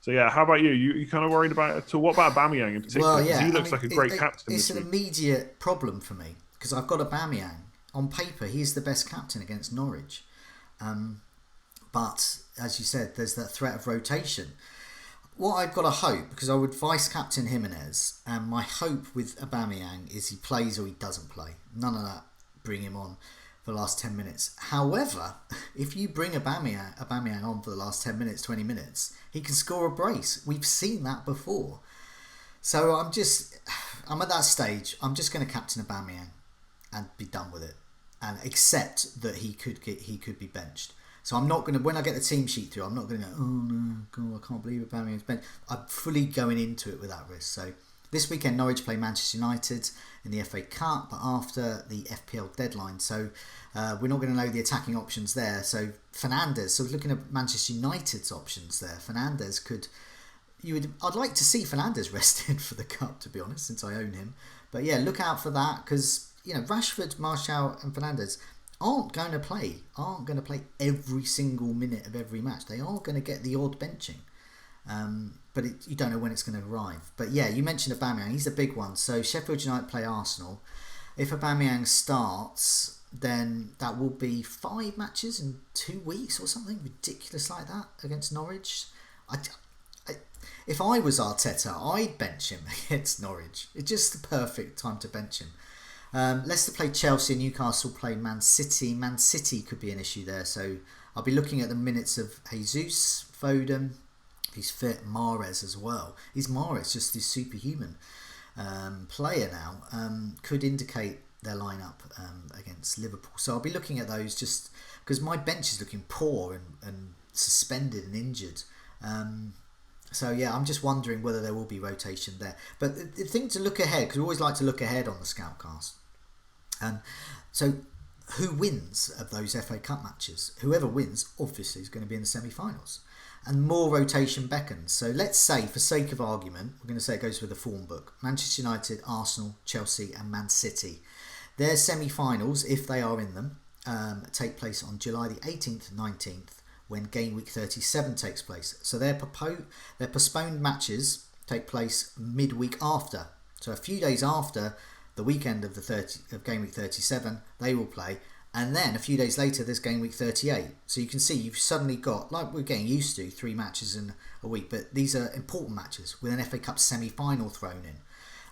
So yeah, how about you? You kind of worried about it? So what about Aubameyang in particular? Well, yeah, he looks like a great captain. It's an immediate problem for me because I've got Aubameyang. On paper, he's the best captain against Norwich. But as you said, there's that threat of rotation. What I've got to hope, because I would vice captain Jimenez, and my hope with Aubameyang is he plays or he doesn't play. None of that bring him on for the last 10 minutes. However, if you bring Aubameyang on for the last 10 minutes, 20 minutes, he can score a brace. We've seen that before. So I'm at that stage. I'm just going to captain Aubameyang and be done with it, and accept that he could be benched. So I'm not going to, when I get the team sheet through, I'm not going to go, oh no, God, I can't believe Aubameyang's bench. I'm fully going into it with that risk. So this weekend, Norwich play Manchester United in the FA Cup, but after the FPL deadline. So we're not going to know the attacking options there. So Fernandes, so looking at Manchester United's options there, Fernandes could, I'd like to see Fernandes rested for the Cup, to be honest, since I own him. But yeah, look out for that, because Rashford, Martial and Fernandes aren't going to play every single minute of every match. They are going to get the odd benching. But you don't know when it's going to arrive. But yeah, you mentioned Aubameyang. He's a big one. So Sheffield United play Arsenal. If Aubameyang starts, then that will be 5 matches in 2 weeks or something ridiculous like that against Norwich. If I was Arteta, I'd bench him against Norwich. It's just the perfect time to bench him. Leicester play Chelsea, Newcastle play Man City. Man City could be an issue there. So I'll be looking at the minutes of Jesus, Foden. He's fit, Mahrez as well. Mahrez just this superhuman player now? Could indicate their lineup against Liverpool. So I'll be looking at those just because my bench is looking poor and suspended and injured. So yeah, I'm just wondering whether there will be rotation there. But the thing to look ahead, because we always like to look ahead on the Scoutcast. So who wins of those FA Cup matches? Whoever wins, obviously, is going to be in the semi-finals. And more rotation beckons. So let's say, for sake of argument, we're going to say it goes with the form book. Manchester United, Arsenal, Chelsea and Man City. Their semi-finals, if they are in them, take place on July the 18th, 19th, when game week 37 takes place. So their postponed matches take place midweek after. So a few days after the weekend of game week 37, they will play. And then a few days later, there's game week 38. So you can see you've suddenly got, like we're getting used to, 3 matches in a week. But these are important matches with an FA Cup semi-final thrown in.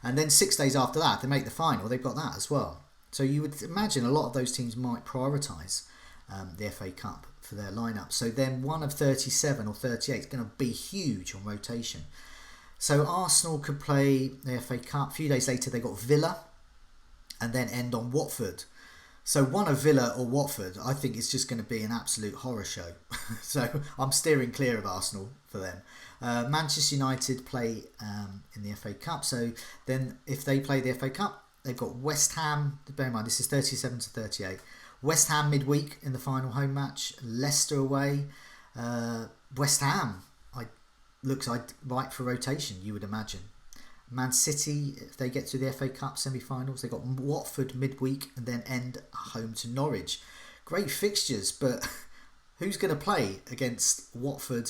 And then 6 days after that, if they make the final, they've got that as well. So you would imagine a lot of those teams might prioritise the FA Cup for their lineup. So then one of 37 or 38 is going to be huge on rotation. So Arsenal could play the FA Cup. A few days later, they got Villa and then end on Watford. So one of Villa or Watford, I think it's just going to be an absolute horror show. So I'm steering clear of Arsenal for them. Manchester United play in the FA Cup. So then if they play the FA Cup, they've got West Ham. Bear in mind, this is 37 to 38. West Ham midweek in the final home match. Leicester away. West Ham looks like right for rotation, you would imagine. Man City, if they get to the FA Cup semi-finals, they've got Watford midweek and then end home to Norwich. Great fixtures, but who's going to play against Watford?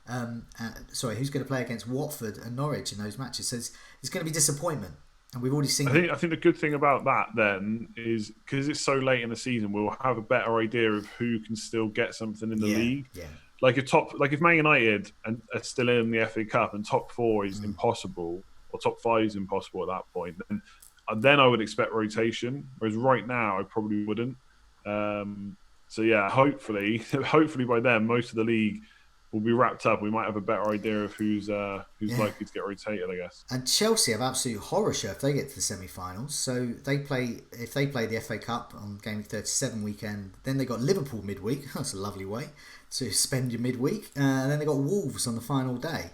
Who's going to play against Watford and Norwich in those matches? So it's going to be disappointment. And we've already seen. I think the good thing about that then is because it's so late in the season, we'll have a better idea of who can still get something in the league. Yeah. If Man United are still in the FA Cup and top 4 is impossible, or top 5 is impossible at that point, then I would expect rotation. Whereas right now, I probably wouldn't. So yeah, hopefully by then, most of the league will be wrapped up. We might have a better idea of who's likely to get rotated, I guess. And Chelsea have absolute horror show if they get to the semi-finals. So if they play the FA Cup on game week 37 weekend, then they got Liverpool midweek. That's a lovely way to spend your midweek. And then they got Wolves on the final day.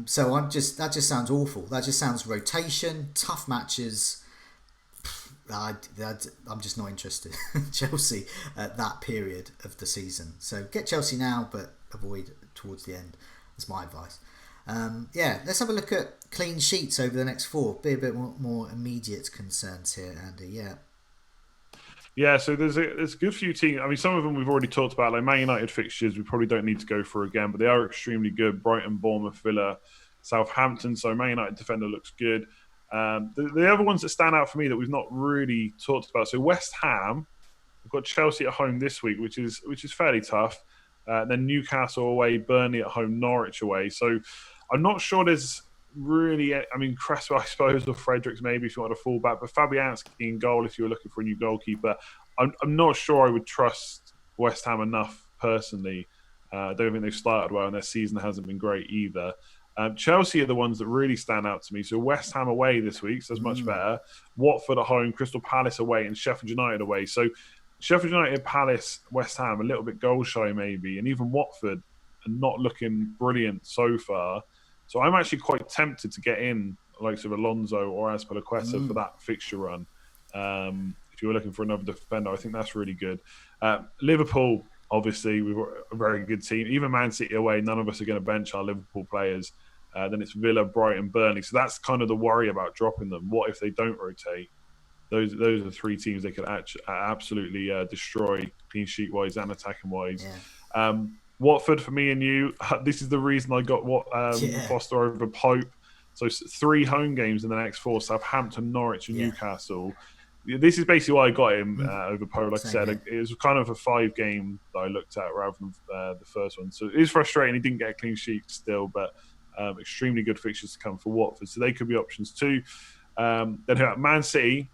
So that just sounds awful. That just sounds rotation, tough matches. I'm just not interested in Chelsea at that period of the season. So get Chelsea now, but avoid towards the end. That's my advice. Let's have a look at clean sheets over the next 4. Be a bit more immediate concerns here, Andy. Yeah, so there's a good few teams. I mean, some of them we've already talked about, like Man United fixtures, we probably don't need to go through again, but they are extremely good. Brighton, Bournemouth, Villa, Southampton. So Man United defender looks good. The other ones that stand out for me that we've not really talked about. So West Ham, we've got Chelsea at home this week, which is fairly tough. Then Newcastle away, Burnley at home, Norwich away. So I'm not sure there's really, I mean, Cresswell, I suppose, or Fredericks maybe if you want to fall back, but Fabianski in goal if you were looking for a new goalkeeper. I'm not sure I would trust West Ham enough personally. I don't think they've started well and their season hasn't been great either. Chelsea are the ones that really stand out to me. So West Ham away this week, so that's much better. Watford at home, Crystal Palace away and Sheffield United away. So Sheffield United, Palace, West Ham, a little bit goal shy maybe, and even Watford are not looking brilliant so far. So I'm actually quite tempted to get in likes of Alonso or Azpilicueta for that fixture run. If you were looking for another defender, I think that's really good. Liverpool, obviously, we've got a very good team. Even Man City away, none of us are going to bench our Liverpool players. Then it's Villa, Brighton, Burnley. So that's kind of the worry about dropping them. What if they don't rotate? Those are three teams they could absolutely destroy clean sheet wise and attacking wise. Yeah. Watford for me and you. This is the reason I got Foster over Pope. So 3 home games in the next 4: Southampton, Norwich, and Newcastle. This is basically why I got him over Pope. Like I said, it was kind of a 5-game that I looked at rather than the first one. So it is frustrating. He didn't get a clean sheet still, but extremely good fixtures to come for Watford. So they could be options too. Then Man City.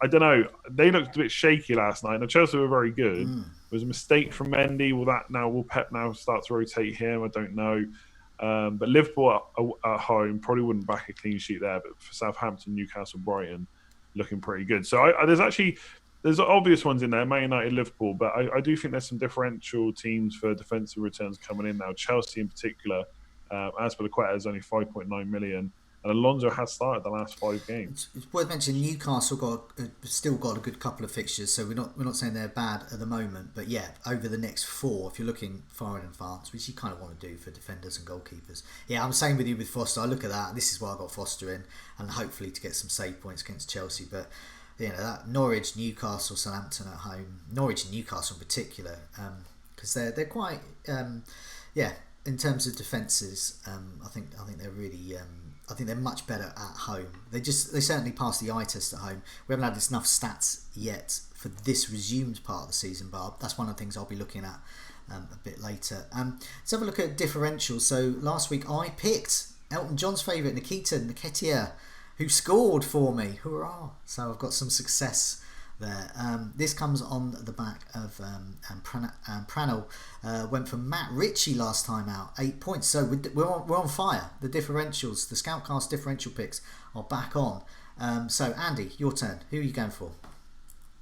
I don't know. They looked a bit shaky last night. Now Chelsea were very good. It was a mistake from Mendy. Will Pep now start to rotate him? I don't know. But Liverpool at home probably wouldn't back a clean sheet there. But for Southampton, Newcastle, Brighton, looking pretty good. So there's obvious ones in there. Man United, Liverpool, but I do think there's some differential teams for defensive returns coming in now. Chelsea in particular. Azpilicueta is only 5.9 million. And Alonso has started the last 5 games. It's worth mentioning Newcastle still got a good couple of fixtures, so we're not saying they're bad at the moment. But yeah, over the next 4, if you're looking far in advance, which you kind of want to do for defenders and goalkeepers. Yeah, I'm saying with you with Foster. I look at that. This is why I got Foster in, and hopefully to get some save points against Chelsea. But that Norwich, Newcastle, Southampton at home, Norwich and Newcastle in particular, because they're quite in terms of defences. I think they're really. I think they're much better at home. They certainly passed the eye test at home. We haven't had enough stats yet for this resumed part of the season, but that's one of the things I'll be looking at a bit later. Let's have a look at differentials. So last week I picked Elton John's favourite, Nikita Nketiah, who scored for me. Hurrah! So I've got some success there. This comes on the back of Pranel went for Matt Ritchie last time out, 8 points. So we're on fire. The differentials, the Scoutcast differential picks are back on. So Andy, your turn. Who are you going for?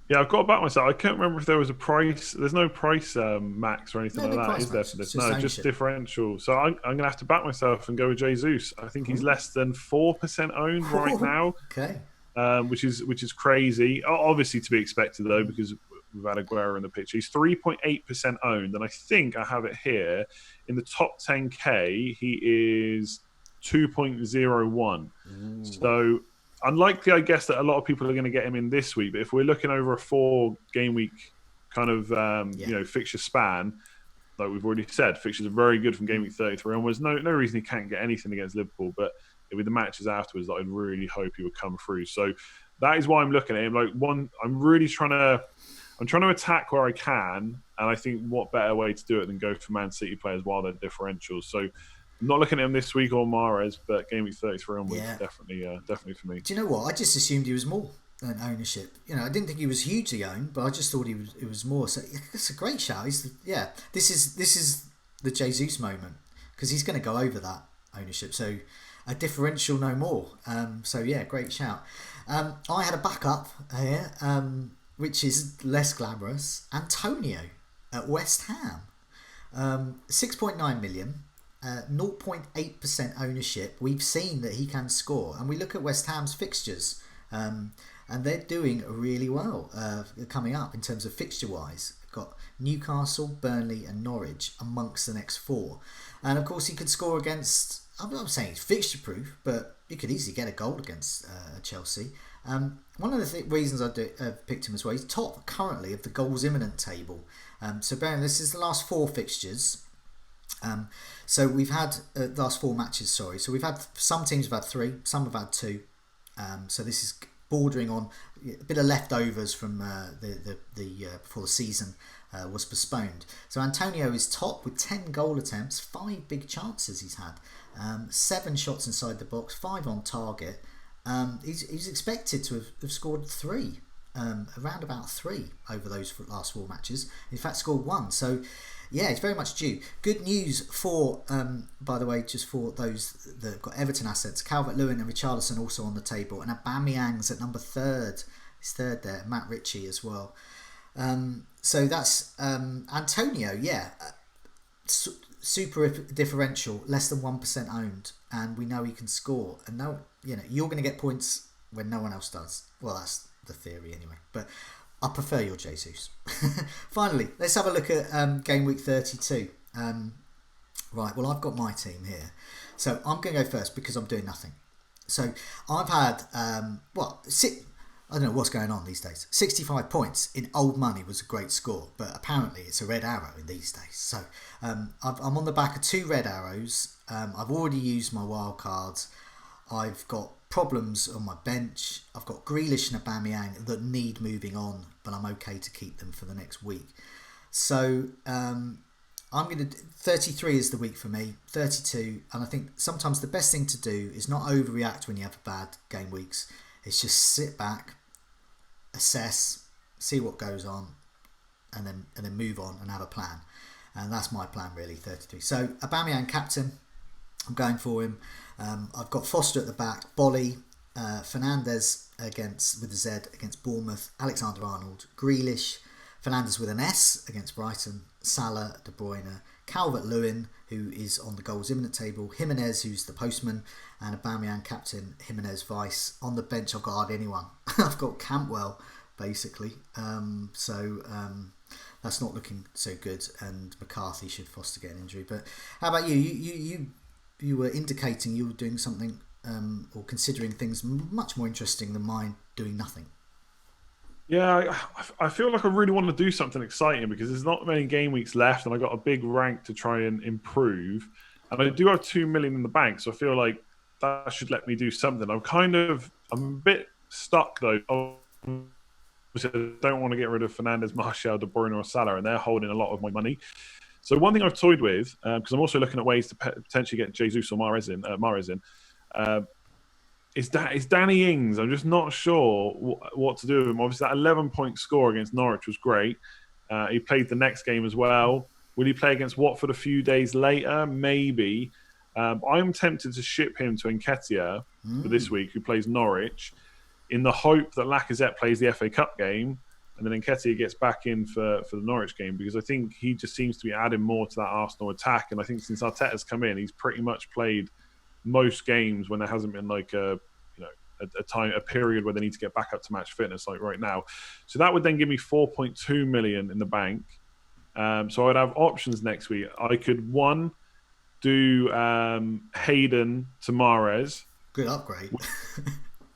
Yeah, I've got to back myself. I can't remember if there was a price. There's no price max or anything like that, is there, for this? No, just differential. So I'm going to have to back myself and go with Jesus. I think he's less than 4% owned right now. Okay. Which is crazy. Obviously to be expected though, because we've had Aguero in the picture. He's 3.8% owned, and I think I have it here. In the top 10k, he is 2.01. So unlikely, I guess, that a lot of people are going to get him in this week. But if we're looking over a 4-game week kind of fixture span, like we've already said, fixtures are very good from game week 33 onwards. No reason he can't get anything against Liverpool, but with the matches afterwards that I'd really hope he would come through. So that is why I'm looking at him. I'm really trying to attack where I can, and I think what better way to do it than go for Man City players while they're differentials. So I'm not looking at him this week or Mahrez, but game week 33 onwards, definitely for me. Do you know what? I just assumed he was more than ownership. I didn't think he was hugely owned, but I just thought it was more. So it's a great shout. This is the Jesus moment, because he's going to go over that ownership. So a differential no more. Great shout. I had a backup here, which is less glamorous. Antonio at West Ham. 6.9 million, 0.8% ownership. We've seen that he can score, and we look at West Ham's fixtures, and they're doing really well coming up in terms of fixture-wise. Got Newcastle, Burnley and Norwich amongst the next 4. And of course he could score against, I'm not saying he's fixture proof, but he could easily get a goal against Chelsea. One of the reasons I picked him as well, he's top currently of the goals imminent table. So bearing this is the last 4 fixtures. So we've had last 4 matches, sorry. So we've had some teams have had 3, some have had 2. So this is bordering on a bit of leftovers from the before the season was postponed. So Antonio is top with 10 goal attempts, 5 big chances he's had, 7 shots inside the box, 5 on target. He's expected to have scored 3, around about 3 over those last 4 matches. In fact, scored 1. So yeah, it's very much due. Good news for, by the way, just for those that have got Everton assets, Calvert-Lewin and Richarlison also on the table, and Aubameyang's at number 3rd. He's 3rd there, Matt Ritchie as well. So that's Antonio. Yeah, super differential, less than 1% owned, and we know he can score. And no, you're going to get points when no one else does. Well, that's the theory anyway. But I prefer your Jesus. Finally, let's have a look at game week 32. Right, well, I've got my team here. So I'm going to go first because I'm doing nothing. So I've had, I don't know what's going on these days. 65 points in old money was a great score, but apparently it's a red arrow in these days. So I'm on the back of 2 red arrows. I've already used my wild cards. I've got problems on my bench. I've got Grealish and Aubameyang that need moving on, but I'm okay to keep them for the next week. So I'm going to 33 is the week for me, 32, and I think sometimes the best thing to do is not overreact when you have bad game weeks. It's just sit back, assess, see what goes on, and then move on and have a plan. And that's my plan really, 33. So Aubameyang captain, I'm going for him. I've got Foster at the back, Bolly, Fernandes with a Z against Bournemouth, Alexander-Arnold, Grealish, Fernandes with an S against Brighton, Salah, De Bruyne, Calvert-Lewin, who is on the goals imminent table, Jimenez, who's the postman, and Aubameyang captain, Jimenez vice. On the bench, I've got hardly anyone. I've got Campbell, basically. That's not looking so good, and McCarthy should Foster get an injury. But how about you? You were indicating you were doing something or considering things much more interesting than mine doing nothing. Yeah, I feel like I really want to do something exciting because there's not many game weeks left, and I got a big rank to try and improve. And I do have 2 million in the bank, so I feel like that should let me do something. I'm a bit stuck though. I don't want to get rid of Fernandes, Martial, De Bruyne, or Salah, and they're holding a lot of my money. So one thing I've toyed with, because I'm also looking at ways to potentially get Jesus or Mahrez in, is Danny Ings. I'm just not sure what to do with him. Obviously, that 11-point score against Norwich was great. He played the next game as well. Will he play against Watford a few days later? Maybe. I'm tempted to ship him to Nketiah for this week, who plays Norwich, in the hope that Lacazette plays the FA Cup game and then Nketiah gets back in for the Norwich game, because I think he just seems to be adding more to that Arsenal attack. And I think since Arteta's come in, he's pretty much played most games when there hasn't been like a period where they need to get back up to match fitness like right now. So that would then give me 4.2 million in the bank. So I'd have options next week. I could do Hayden to Mahrez. Good upgrade.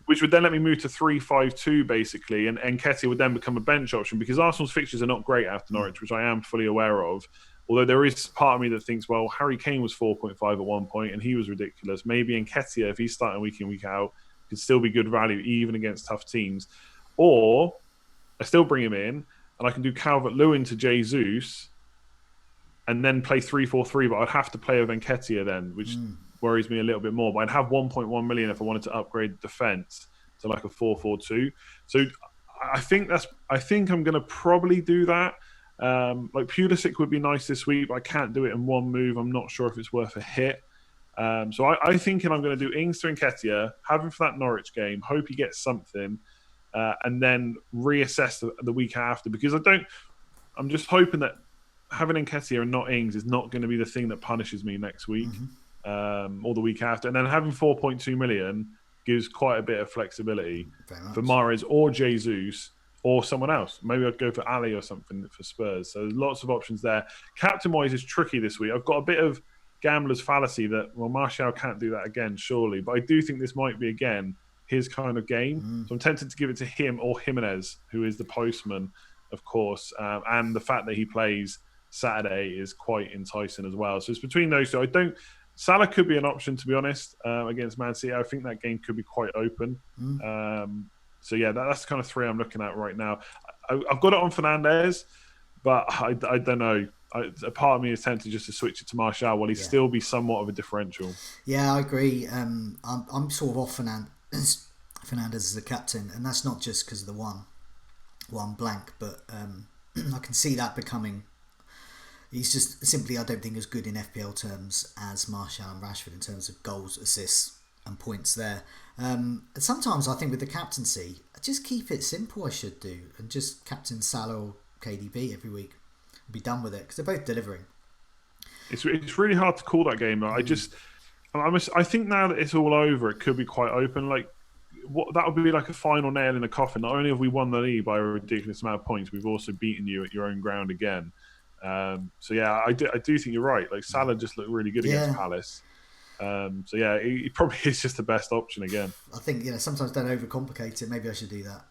Which would then let me move to 3-5-2 basically, and Nketiah would then become a bench option, because Arsenal's fixtures are not great after Norwich, which I am fully aware of. Although there is part of me that thinks, well, Harry Kane was 4.5 at one point and he was ridiculous. Maybe Nketiah, if he's starting week in, week out, could still be good value even against tough teams. Or I still bring him in and I can do Calvert-Lewin to Jesus and then play 3-4-3, but I'd have to play with Nketiah then, which worries me a little bit more. But I'd have 1.1 million if I wanted to upgrade defence to like a 4-4-2. So I think I'm going to probably do that. Like Pulisic would be nice this week, but I can't do it in one move. I'm not sure if it's worth a hit. So I'm thinking I'm going to do Ings to Nketiah, have him for that Norwich game, hope he gets something, and then reassess the week after. Because I'm just hoping that having Nketiah and not Ings is not going to be the thing that punishes me next week or the week after. And then having 4.2 million gives quite a bit of flexibility for Mahrez or Jesus or someone else. Maybe I'd go for Ali or something for Spurs. So there's lots of options there. Captain-wise is tricky this week. I've got a bit of gambler's fallacy that, well, Martial can't do that again, surely. But I do think this might be, again, his kind of game. So I'm tempted to give it to him or Jimenez, who is the postman, of course. And the fact that he plays Saturday is quite enticing as well. So it's between those two. Salah could be an option, to be honest, against Man City. I think that game could be quite open. So yeah, that's the kind of three I'm looking at right now. I've got it on Fernandes, but I don't know. A part of me is tempted just to switch it to Martial while he still be somewhat of a differential. Yeah, I agree. I'm sort of off Fernandes as a captain, and that's not just because of the one blank, but I can see that becoming. He's just simply, I don't think, as good in FPL terms as Martial and Rashford in terms of goals, assists, and points there. And sometimes I think with the captaincy, just keep it simple. I should do and just captain Salah KDB every week. Be done with it because they're both delivering. It's really hard to call that game. I think now that it's all over, it could be quite open. Like that would be like a final nail in the coffin. Not only have we won the league by a ridiculous amount of points, we've also beaten you at your own ground again. So yeah, I do think you're right. Like Salah just looked really good against Palace. So yeah, he probably is just the best option again. I think sometimes don't overcomplicate it. Maybe I should do that.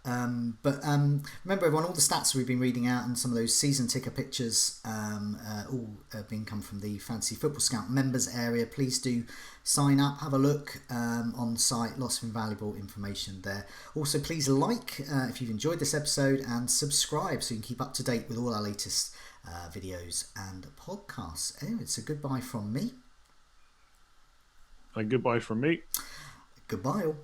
But remember, everyone, all the stats we've been reading out and some of those season ticker pictures all being come from the Fantasy Football Scout members area. Please do sign up, have a look on the site. Lots of invaluable information there. Also, please like if you've enjoyed this episode and subscribe so you can keep up to date with all our latest videos and podcasts. Anyway, it's a goodbye from me. And goodbye from me. Goodbye all.